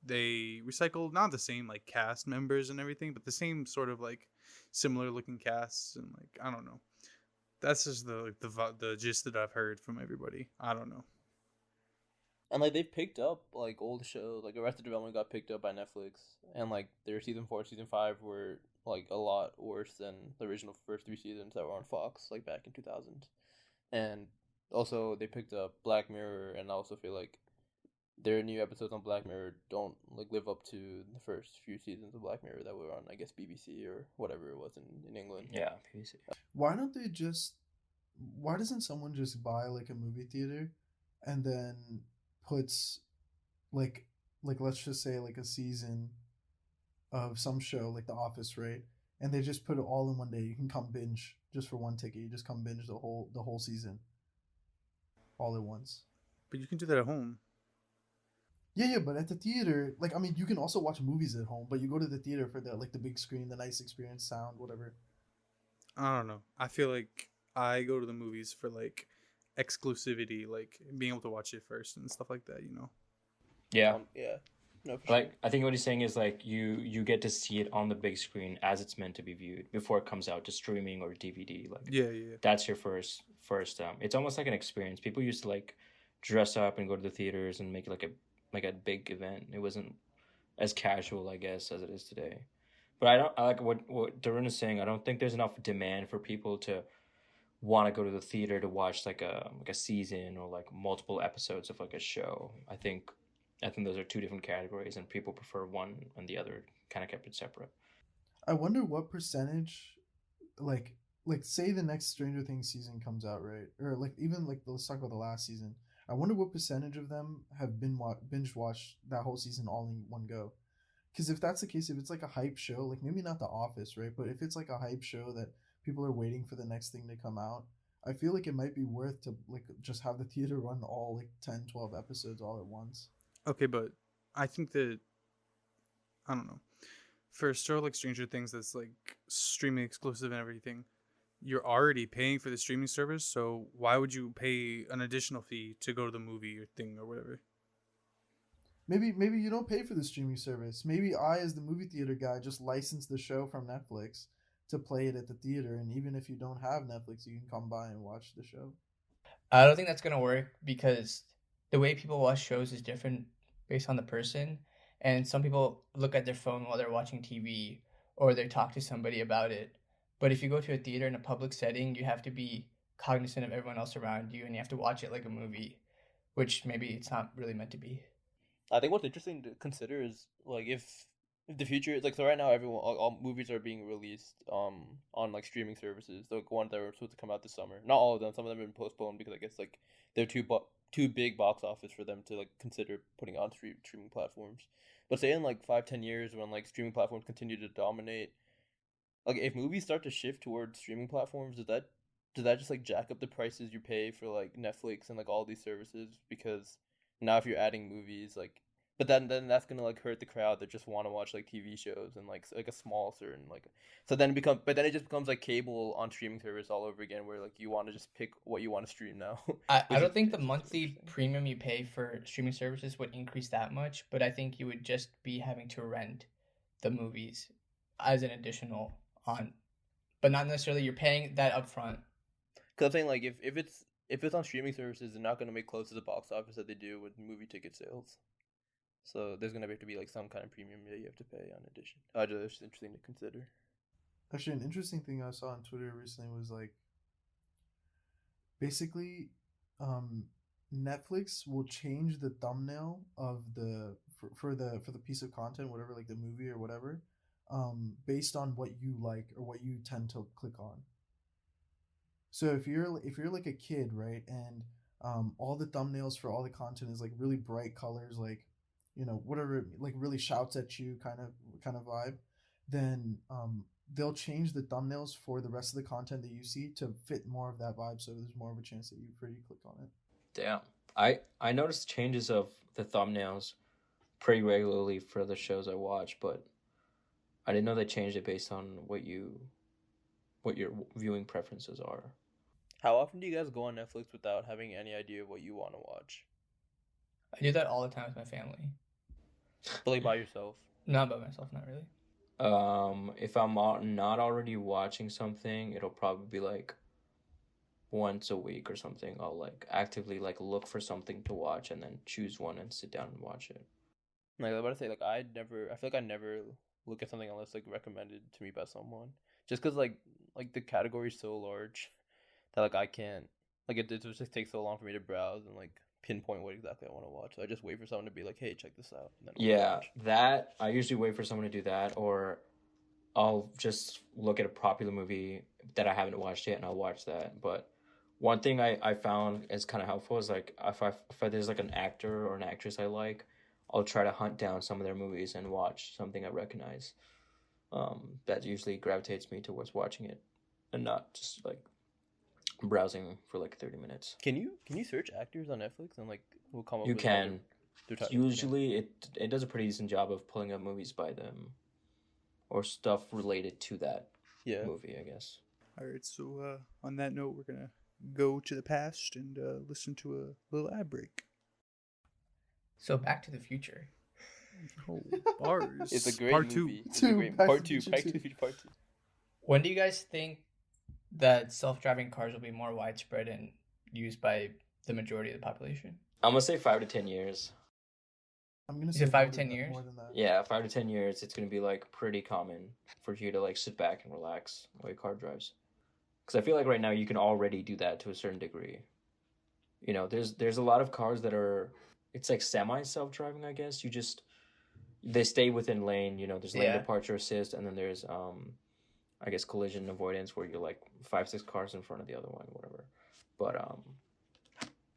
they recycle not the same like cast members and everything, but the same sort of like similar looking casts, and like I don't know. That's just the gist that I've heard from everybody. I don't know. And like they've picked up like old shows, like Arrested Development got picked up by Netflix, and like their season 4, season 5 were like a lot worse than the original first 3 seasons that were on Fox like back in 2000. And also they picked up Black Mirror, and I also feel like their new episodes on Black Mirror don't like live up to the first few seasons of Black Mirror that were on I guess BBC or whatever it was in England. Yeah, PVC. Why don't they just? Why doesn't someone just buy like a movie theater, and then puts like let's just say like a season of some show like The Office, right? And they just put it all in one day. You can come binge just for one ticket. You just come binge the whole season all at once. But you can do that at home. Yeah, but at the theater, like I mean, you can also watch movies at home, but you go to the theater for the big screen, the nice experience, sound, whatever. I don't know. I feel like I go to the movies for like exclusivity, like being able to watch it first and stuff like that, you know. Yeah. Yeah. No, for sure. Like I think what he's saying is like you get to see it on the big screen as it's meant to be viewed before it comes out to streaming or DVD. Like Yeah, yeah. that's your first it's almost like an experience. People used to like dress up and go to the theaters and make it like a big event. It wasn't as casual, I guess, as it is today. But I like what Darun is saying. I don't think there's enough demand for people to want to go to the theater to watch like a season or like multiple episodes of like a show. I think those are two different categories, and people prefer one and the other. Kind of kept it separate. I wonder what percentage, like say the next Stranger Things season comes out, right? Or like even like let's talk about the last season. I wonder what percentage of them have been binge watched that whole season all in one go. Because if that's the case, if it's like a hype show, like maybe not The Office, right? But if it's like a hype show that people are waiting for the next thing to come out, I feel like it might be worth to like just have the theater run all like 10, 12 episodes all at once. Okay, but I think that I don't know. For a show like Stranger Things that's like streaming exclusive and everything, you're already paying for the streaming service, so why would you pay an additional fee to go to the movie or thing or whatever? Maybe you don't pay for the streaming service. Maybe I, as the movie theater guy, just license the show from Netflix to play it at the theater, and even if you don't have Netflix, you can come by and watch the show. I don't think that's gonna work because the way people watch shows is different based on the person, and some people look at their phone while they're watching TV or they talk to somebody about it. But if you go to a theater in a public setting, you have to be cognizant of everyone else around you, and you have to watch it like a movie, which maybe it's not really meant to be. I think what's interesting to consider is like if the future is like so right now everyone all movies are being released on like streaming services. The ones that were supposed to come out this summer, not all of them. Some of them have been postponed because I guess like they're too big box office for them to like consider putting on streaming platforms. But say in like 5-10 years when like streaming platforms continue to dominate, like if movies start to shift towards streaming platforms, does that just like jack up the prices you pay for like Netflix and like all these services? Because now if you're adding movies, like, but then that's gonna like hurt the crowd that just want to watch like TV shows and like a small certain like. So then it just becomes like cable on streaming service all over again, where like you want to just pick what you want to stream now. I don't think the monthly premium you pay for streaming services would increase that much, but I think you would just be having to rent the movies as an additional on, but not necessarily you're paying that upfront. Because I'm saying like if it's on streaming services, they're not gonna make close to the box office that they do with movie ticket sales. So there's gonna have to be like some kind of premium that you have to pay on addition. Just interesting to consider. Actually, an interesting thing I saw on Twitter recently was like, basically, Netflix will change the thumbnail of for the piece of content, whatever, like the movie or whatever, based on what you like or what you tend to click on. So if you're like a kid, right, and all the thumbnails for all the content is like really bright colors, like, you know, whatever, like really shouts at you kind of vibe, then they'll change the thumbnails for the rest of the content that you see to fit more of that vibe, so there's more of a chance that you click on it. Damn. I noticed changes of the thumbnails pretty regularly for the shows I watch, but I didn't know they changed it based on what your viewing preferences are. How often do you guys go on Netflix without having any idea of what you want to watch? I do that all the time with my family. But like by yourself? Not by myself, not really. If I'm not already watching something, it'll probably be like once a week or something. I'll like actively like look for something to watch and then choose one and sit down and watch it. Like I was about to say, like I feel like I never look at something unless like recommended to me by someone. Just because like the category is so large that like I can't, like it just takes so long for me to browse and like pinpoint what exactly I want to watch. So I just wait for someone to be like, hey, check this out. And then that I usually wait for someone to do that, or I'll just look at a popular movie that I haven't watched yet and I'll watch that. But one thing I found is kind of helpful is like if there's like an actor or an actress I like, I'll try to hunt down some of their movies and watch something I recognize. That usually gravitates me towards watching it and not just like browsing for like 30 minutes. Can you search actors on Netflix and like will come up? You can. Usually it does a pretty decent job of pulling up movies by them or stuff related to that movie, I guess. All right, so on that note, we're gonna go to the past and listen to a little ad break. So Back to the Future. Oh, bars. It's a great part movie. two. It's a great part two. Back to the Future Part 2. When do you guys think that self-driving cars will be more widespread and used by the majority of the population? I'm gonna say 5 to 10 years. I'm gonna Is say it 5 more to 10 than that- years? More than that. Yeah, 5 to 10 years, it's gonna be like pretty common for you to like sit back and relax while your car drives. Because I feel like right now you can already do that to a certain degree. You know, there's a lot of cars that are, it's like semi self-driving, I guess. They stay within lane. You know, there's lane departure assist, and then there's I guess collision avoidance where you're like 5-6 cars in front of the other one, whatever. But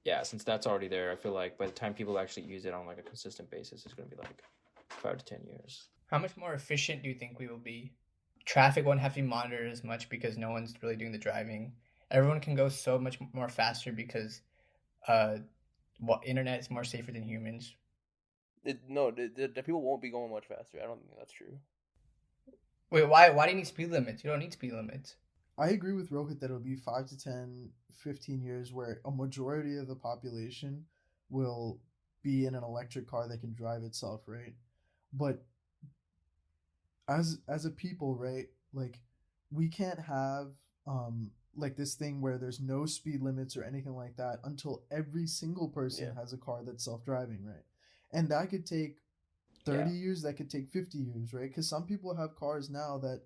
yeah, since that's already there, I feel like by the time people actually use it on like a consistent basis, it's gonna be like 5 to 10 years. How much more efficient do you think we will be? Traffic won't have to be monitored as much because no one's really doing the driving. Everyone can go so much more faster because internet is more safer than humans. The people won't be going much faster. I don't think that's true. Wait, why do you need speed limits? You don't need speed limits. I agree with Rohit that it'll be 5 to 10, 15 years where a majority of the population will be in an electric car that can drive itself, right? But as a people, right, like we can't have like this thing where there's no speed limits or anything like that until every single person has a car that's self-driving, right? And that could take 30 years, that could take 50 years, right? Because some people have cars now that,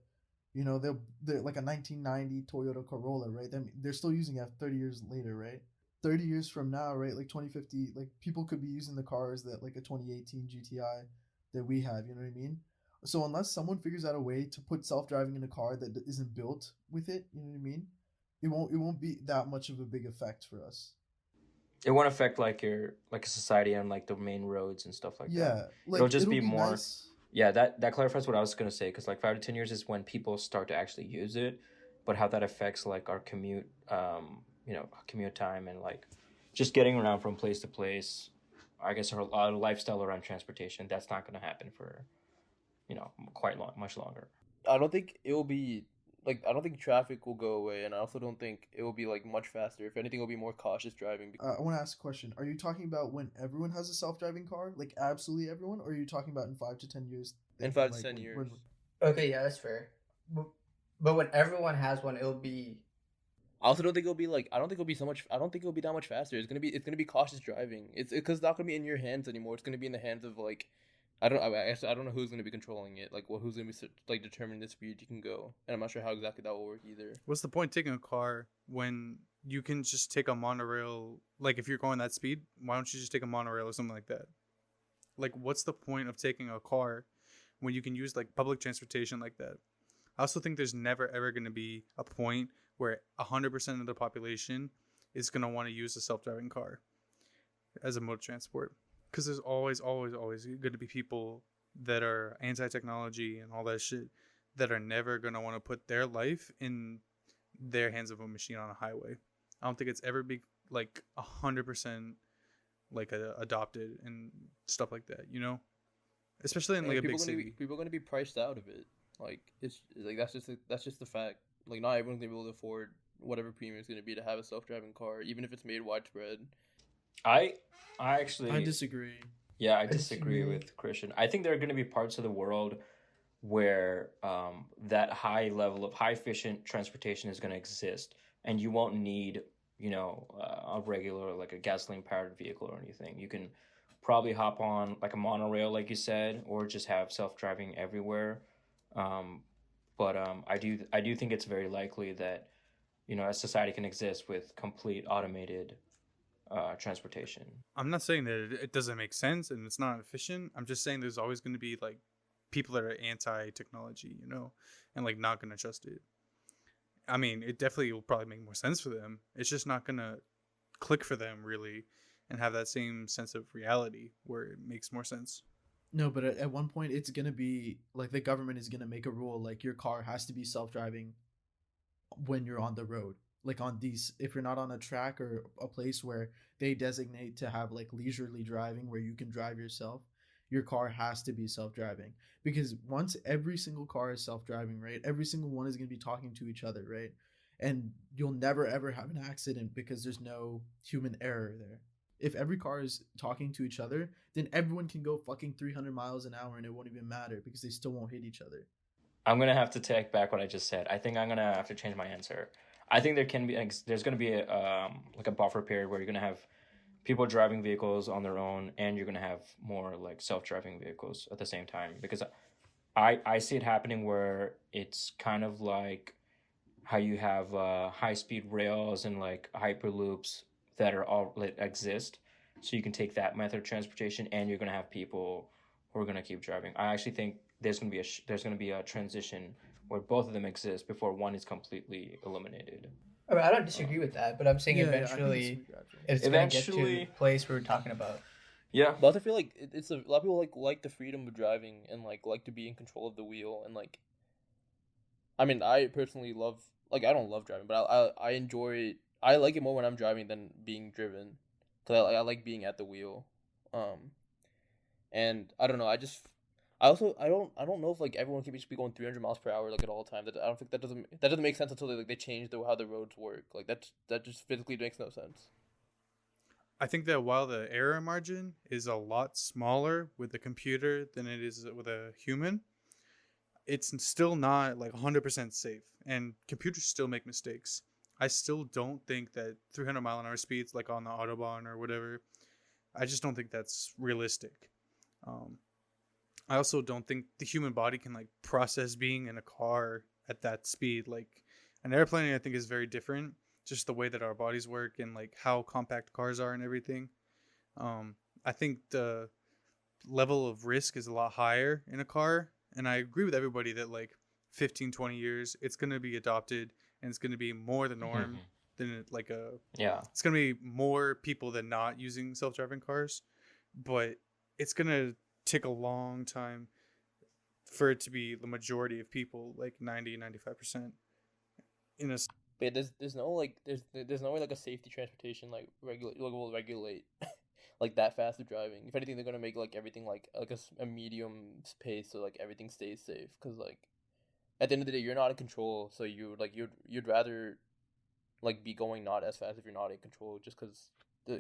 you know, they're like a 1990 Toyota Corolla, right? They're still using it 30 years later, right? 30 years from now, right? Like 2050, like people could be using the cars that like a 2018 GTI that we have, you know what I mean? So unless someone figures out a way to put self-driving in a car that isn't built with it, you know what I mean? It won't be that much of a big effect for us. It won't affect like your like a society and like the main roads and stuff like that. Yeah, like It'll just be more. nice. Yeah, that clarifies what I was gonna say because like 5 to 10 years is when people start to actually use it, but how that affects like our commute, commute time and like just getting around from place to place. I guess our lifestyle around transportation. That's not gonna happen for, much longer. I don't think it will be like I don't think traffic will go away, and I also don't think it will be like much faster. If anything, it'll be more cautious driving. I want to ask a question. Are you talking about when everyone has a self-driving car, like absolutely everyone, or are you talking about in 5 to 10 years? In 5 to 10 years. Okay, yeah, that's fair. But when everyone has one, it'll be. I also don't think it'll be like I don't think it'll be so much. I don't think it'll be that much faster. It's gonna be cautious driving. It's because it's not gonna be in your hands anymore. It's gonna be in the hands of like. I don't know who's gonna be controlling it. Like, who's gonna be like determining the speed you can go, and I'm not sure how exactly that will work either. What's the point taking a car when you can just take a monorail? Like, if you're going that speed, why don't you just take a monorail or something like that? Like, what's the point of taking a car when you can use like public transportation like that? I also think there's never ever going to be a point where 100% of the population is going to want to use a self-driving car as a mode of transport. Because there's always going to be people that are anti-technology and all that shit that are never going to want to put their life in their hands of a machine on a highway. I don't think it's ever be like 100% like adopted and stuff like that, especially in like a big city. People are going to be priced out of it. Like, it's like that's just the fact. Like, not everyone's going to be able to afford whatever premium is going to be to have a self-driving car, even if it's made widespread. I disagree. Yeah, I disagree with Christian. I think there are going to be parts of the world where that high level of high efficient transportation is going to exist, and you won't need a regular like a gasoline powered vehicle or anything. You can probably hop on like a monorail, like you said, or just have self driving everywhere. But I do think it's very likely that a society can exist with complete automated transportation. I'm not saying that it doesn't make sense and it's not efficient. I'm just saying there's always going to be like people that are anti-technology, and like not going to trust it. I mean, it definitely will probably make more sense for them. It's just not going to click for them really and have that same sense of reality where it makes more sense. No, but at one point it's going to be like the government is going to make a rule like your car has to be self-driving when you're on the road. Like on these, if you're not on a track or a place where they designate to have like leisurely driving where you can drive yourself, your car has to be self-driving. Because once every single car is self-driving, right, every single one is going to be talking to each other, right? And you'll never ever have an accident because there's no human error there. If every car is talking to each other, then everyone can go fucking 300 miles an hour and it won't even matter because they still won't hit each other. I'm going to have to take back what I just said. I think I'm going to have to change my answer. I think there's going to be like a buffer period where you're going to have people driving vehicles on their own, and you're going to have more like self-driving vehicles at the same time. Because I see it happening where it's kind of like how you have high-speed rails and like hyperloops that are all that exist. So you can take that method of transportation, and you're going to have people who are going to keep driving. I actually think there's going to be a transition where both of them exist before one is completely eliminated. I mean, I don't disagree with that, but I'm saying eventually it's going to get to the place we were talking about. Yeah, but I feel like it's a lot of people like the freedom of driving and like to be in control of the wheel, and like, I mean, I personally love, like, I don't love driving, but I enjoy it. I like it more when I'm driving than being driven, because I like being at the wheel, and I don't know, I don't know if like everyone can just be going 300 miles per hour like at all times. I don't think that doesn't make sense until they change how the roads work. Like that just physically makes no sense. I think that while the error margin is a lot smaller with a computer than it is with a human, it's still not like 100% safe, and computers still make mistakes. I still don't think that 300 mile an hour speeds like on the Autobahn or whatever, I just don't think that's realistic. I also don't think the human body can like process being in a car at that speed. Like an airplane, I think, is very different. Just the way that our bodies work and like how compact cars are and everything. I think the level of risk is a lot higher in a car. And I agree with everybody that like 15, 20 years, it's going to be adopted and it's going to be more the norm than like a. Yeah. It's gonna be more people than not using self-driving cars, but it's gonna take a long time for it to be the majority of people, like 90-95%. In a But there's no like there's no way like a safety transportation like regulate like will regulate like that fast of driving. If anything, they're gonna make like everything like a medium pace so like everything stays safe. Cause like at the end of the day, you're not in control, so you'd rather like be going not as fast if you're not in control, just cause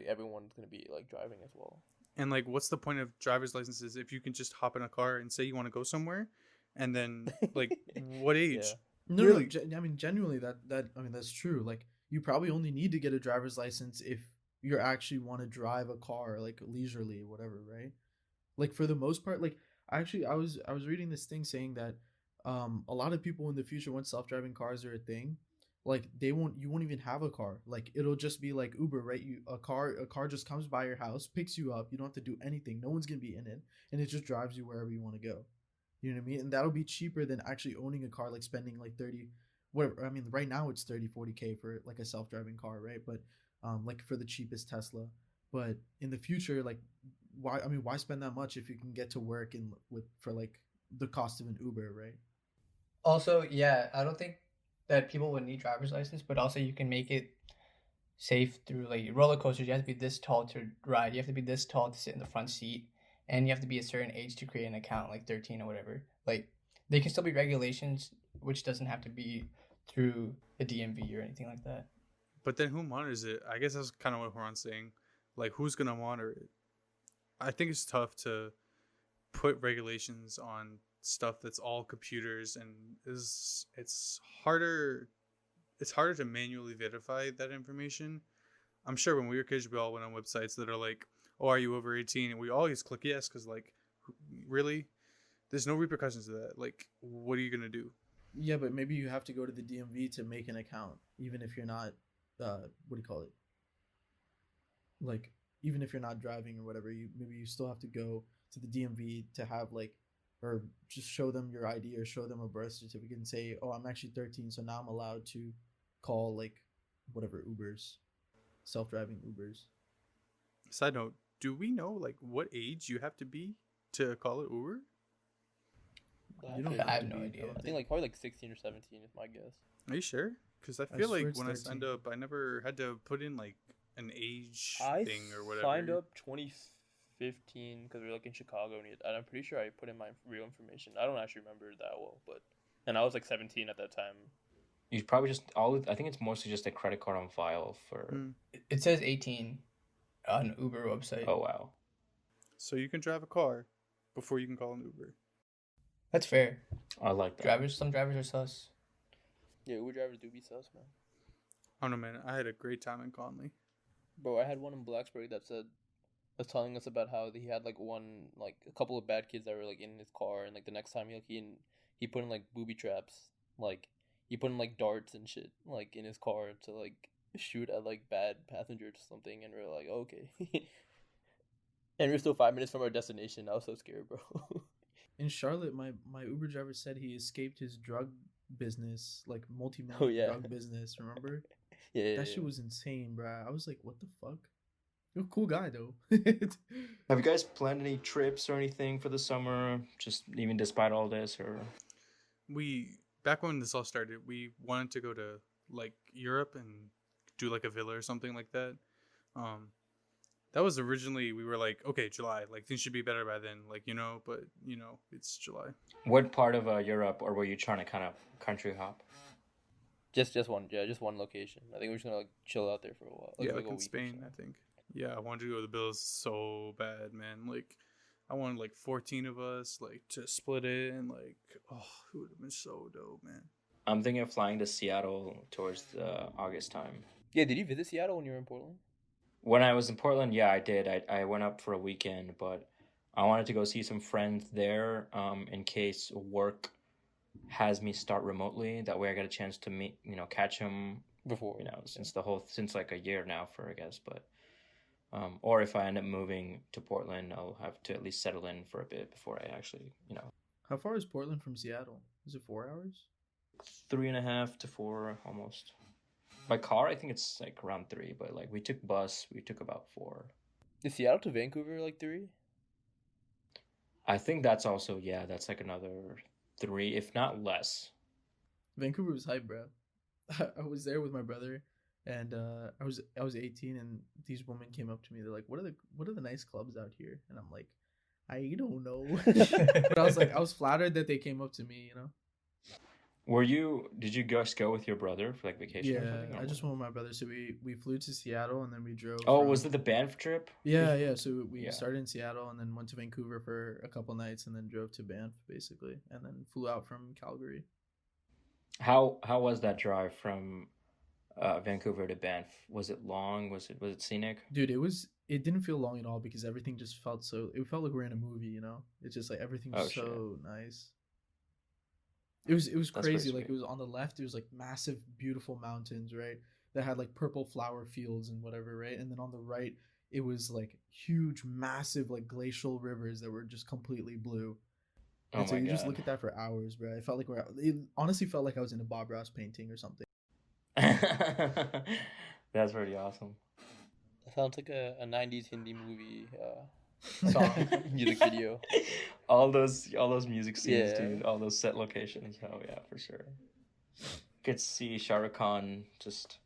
everyone's gonna be like driving as well. And like, what's the point of driver's licenses if you can just hop in a car and say you want to go somewhere, and then like, what age? Yeah. No, Really? no, I mean, genuinely, that's true. Like, you probably only need to get a driver's license if you actually want to drive a car, like leisurely, whatever, right? Like for the most part, like actually, I was reading this thing saying that, a lot of people in the future, once self-driving cars are a thing, like you won't even have a car. Like it'll just be like Uber, right? A car just comes by your house, picks you up. You don't have to do anything. No one's gonna be in it, and it just drives you wherever you want to go. You know what I mean? And that'll be cheaper than actually owning a car, like spending like 30, whatever. I mean, right now it's 30-40K for like a self-driving car, right? But like for the cheapest Tesla. But in the future, like why spend that much if you can get to work for like the cost of an Uber, right? Also, yeah, I don't think that people would need driver's license, but also you can make it safe through like roller coasters. You have to be this tall to ride. You have to be this tall to sit in the front seat, and you have to be a certain age to create an account, like 13 or whatever. Like there can still be regulations, which doesn't have to be through the DMV or anything like that. But then who monitors it? I guess that's kind of what Juan's saying. Like, who's gonna monitor it? I think it's tough to put regulations on stuff that's all computers, and it's harder to manually verify that information. I'm sure when we were kids, we all went on websites that are like, "Oh, are you over 18?" and we always click yes because, like, really, there's no repercussions to that. Like, what are you gonna do? Yeah, but maybe you have to go to the DMV to make an account, even if you're not, what do you call it? Like, even if you're not driving or whatever, maybe you still have to go to the DMV to have like, or just show them your ID or show them a birth certificate and say, oh, I'm actually 13, so now I'm allowed to call like whatever Ubers, self-driving Ubers. Side note: do we know like what age you have to be to call it Uber? You don't I have to no be, idea. don't I think like probably like 16 or 17 is my guess. Are you sure? Because I I feel swear like it's when I 13. signed up, I never had to put in like an age I thing or whatever. signed up 2015 because we were like in Chicago, and I'm pretty sure I put in my real information. I don't actually remember it that well, and I was like 17 at that time. You probably I think it's mostly just a credit card on file for. Hmm. It says 18 on Uber website. Oh wow. So you can drive a car before you can call an Uber. That's fair. I like that. Some drivers are sus. Yeah, Uber drivers do be sus, man. I don't know, man. I had a great time in Conley. Bro, I had one in Blacksburg that was telling us about how he had like a couple of bad kids that were like in his car, and like the next time he put in like booby traps, like he put in like darts and shit like in his car to like shoot at like bad passengers or something, and we're like, okay. And we're still 5 minutes from our destination. I was so scared, bro. In Charlotte, my Uber driver said he escaped his drug business, like multi-million drug business. Remember? Yeah, That shit was insane, bruh. I was like, what the fuck? You're a cool guy, though. Have you guys planned any trips or anything for the summer? Just even despite all this, or Back when this all started, we wanted to go to like Europe and do like a villa or something like that. That was originally, we were like, okay, July, like things should be better by then, like, but it's July. what part of Europe, or were you trying to kind of country hop? just one location. I think we're just gonna like chill out there for a while. Like a in week or Spain, so. I think. Yeah, I wanted to go to the Bills so bad, man. Like, I wanted like 14 of us, like, to split it, and like, oh, it would have been so dope, man. I'm thinking of flying to Seattle towards the August time. Yeah, did you visit Seattle when you were in Portland? When I was in Portland, yeah, I did. I went up for a weekend, but I wanted to go see some friends there in case work has me start remotely. That way I get a chance to meet, catch him Before, since like a year now I guess. But or if I end up moving to Portland, I'll have to at least settle in for a bit before I actually, How far is Portland from Seattle? Is it 4 hours? 3.5 to 4 almost. By car, I think it's like around 3, but like we took bus, we took about 4. Is Seattle to Vancouver like 3? I think that's also, yeah, that's like another 3, if not less. Vancouver was hype, bro. I was there with my brother, and I was 18, and these women came up to me. They're like, "What are the nice clubs out here?" And I'm like, "I don't know," but I was flattered that they came up to me. Did you guys go with your brother for like vacation or something? I just went with my brother. So we flew to Seattle, and then we drove. Oh, was it the Banff trip? Yeah. So we Yeah. started in Seattle, and then went to Vancouver for a couple nights, and then drove to Banff basically, and then flew out from Calgary. How was that drive from Vancouver to Banff? Was it long? Was it scenic? Dude, it didn't feel long at all because everything just felt it felt like we're in a movie, It's just like everything was so nice. It was That's crazy. pretty Like it sweet. was on the left, it was like massive, beautiful mountains, right? That had like purple flower fields and whatever, right? And then on the right, it was like huge, massive, like glacial rivers that were just completely blue. Oh And so my you god. just look at that for hours, bro. It felt like it honestly felt like I was in a Bob Ross painting or something. That's pretty awesome. That sounds like a 90s Hindi movie song music video. all those music scenes, Yeah. dude. All those set locations. Oh yeah, for sure. Could see Shah Rukh Khan just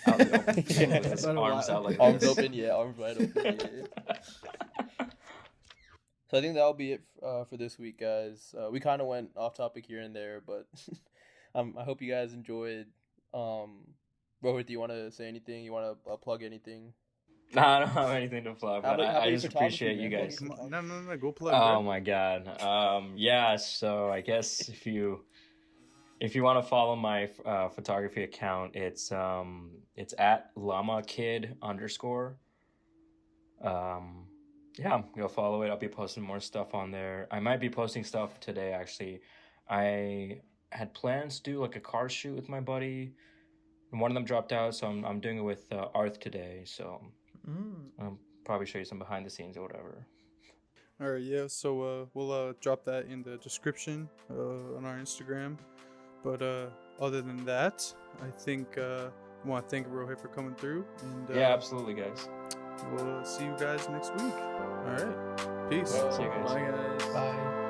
out in the open field with his arms out like Arms this. open, yeah, arms wide open. Yeah. So I think that'll be it for this week, guys. We kind of went off topic here and there, but I hope you guys enjoyed. Rohit, do you want to say anything? You want to plug anything? Nah, I don't have anything to plug, How but about I your just photography, appreciate you man? guys. Come on. No, go plug. Oh bro. my god. Yeah, so I guess if you want to follow my photography account, it's at llamakid_. Yeah, go follow it. I'll be posting more stuff on there. I might be posting stuff today actually. I had plans to do like a car shoot with my buddy, and one of them dropped out, so I'm doing it with Arth today. So I'll probably show you some behind the scenes or whatever. All right, yeah. So we'll drop that in the description on our Instagram. But other than that, I think I want to thank Rohit for coming through. And Yeah, absolutely, guys. we'll see you guys next week. All right, peace. See you guys. Bye, guys. Bye.